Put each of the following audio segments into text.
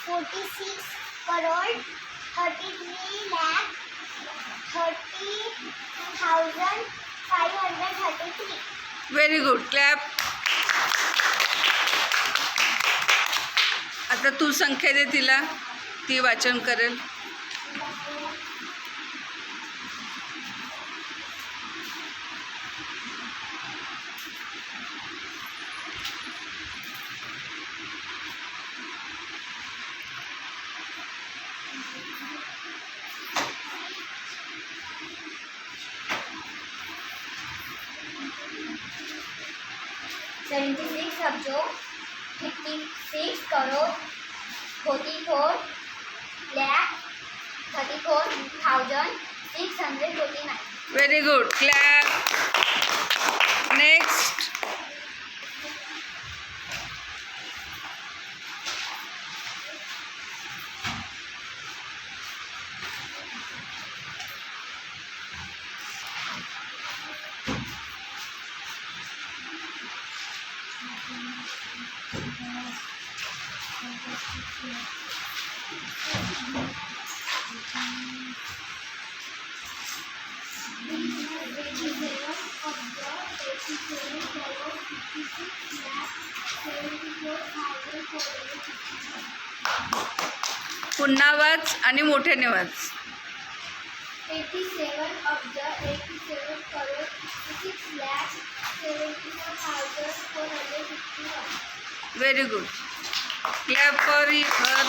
46 crore 33 lakh 30,533. Very good. Clap. आता तू संख्या दे तिला, ती वाचन करेल. $76 अब्ज 56 crore 44 lakh 34,649. Very good. Clap. Next. पुन्हा वाच आणि मोठ्याने वाच. 87 अब्ज 87 crore 6 lakh 74,451. Very good. Clap for her.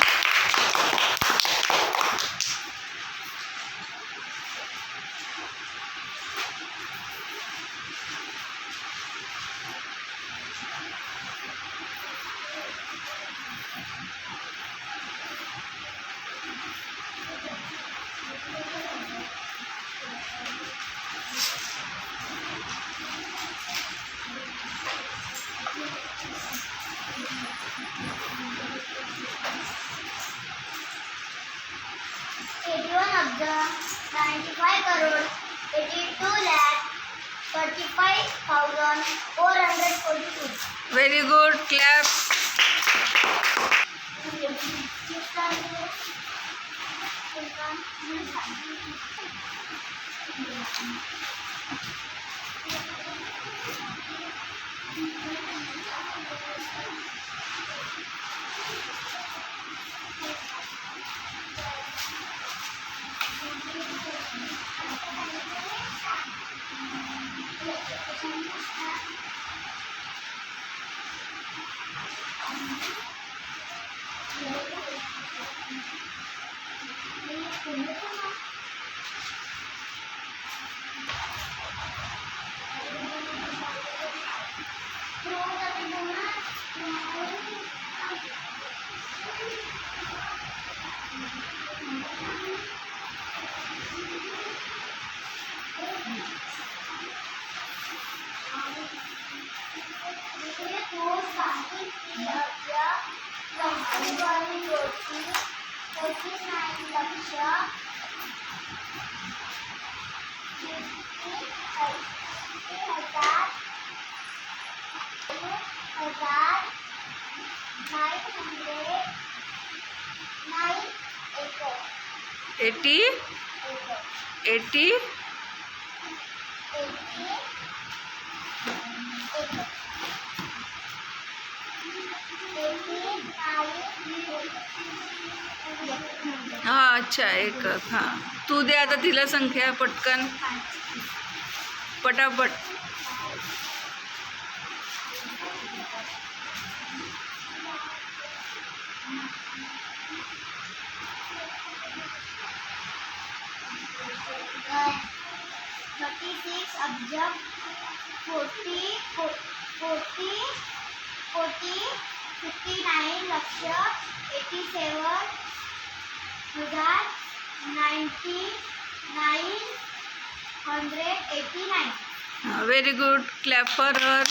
अब्ज 95 crore 82 lakh 45,442. Very good. Clap. Eighty. हां अच्छा. एक. हां तू दे आता तिला संख्या पटकन, पटापट. अब्ज 40 59 लक्ष 87,989. Very good. Clap for her.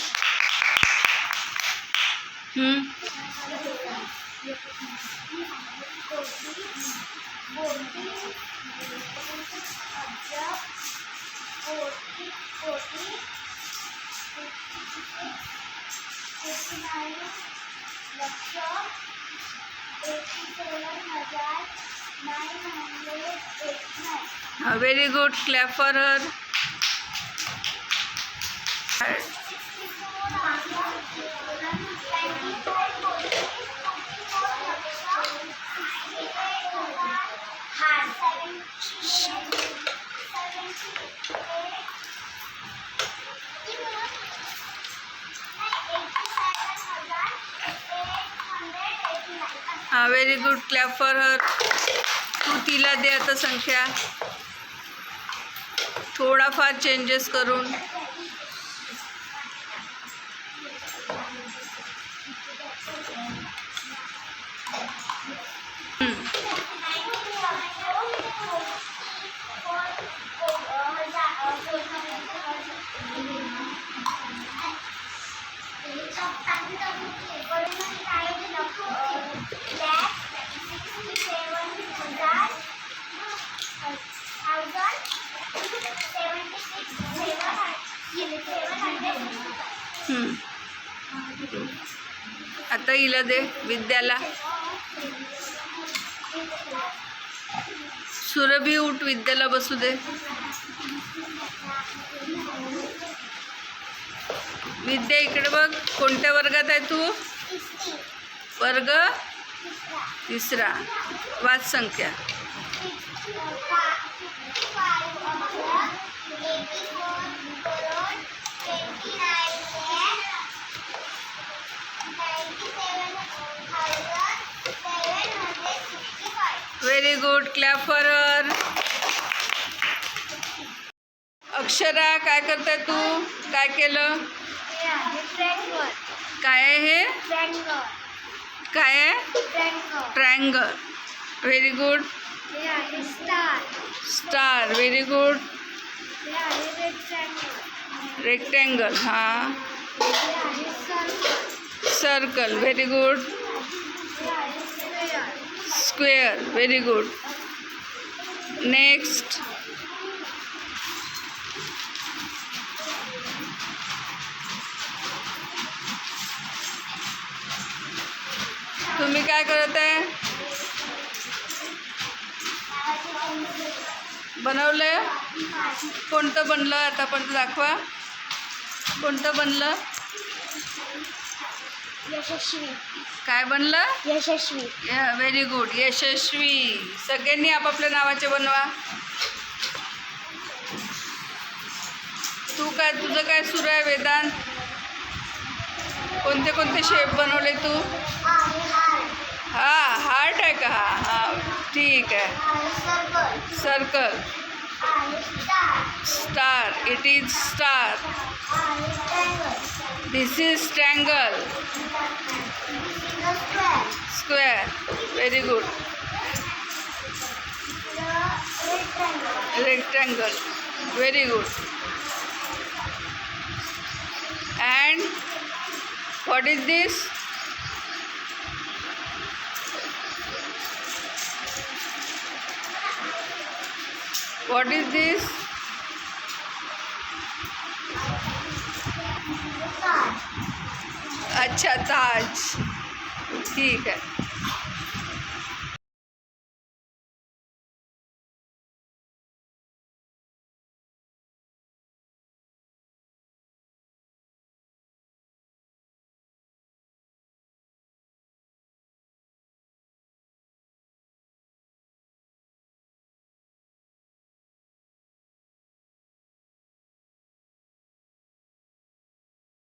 Very good. Clap for her. Very good. Clap for her. तू तिला दे आता संख्या थोडाफार चेंजेस करून. आता हिला दे विद्याला. सुरभी उठ, विद्याला बसू दे. विद्या इकडे बघ. कोणत्या वर्गात आहे तू? वर्ग तिसरा. वाच संख्या. Very good. Clap for her. Akshara काय करताय तू? काय केलं? काय आहे हे? काय आहे? Triangle. Very good. Star. Very good. Rectangle. हां. Circle. Very good. Square. Very good. Next. तुम्ही काय करत आहे? बनवलं? कोणतं बनलं आतापर्यंत दाखवा. कोणतं बनलं? यशस्वी. काय बनलं? यशस्वी. Very good. यशस्वी. सगळ्यांनी आपापल्या नावाचे बनवा. तुझं काय सुरू आहे वेदांत? कोणते कोणते शेप बनवले तू? हां, हार्ट आहे का? हां, ठीक आहे. Circle. Star. It is star. This is triangle. Square. Very good. Rectangle. Very good. And what is this? What is this? अच्छा, ताज. ठीक है.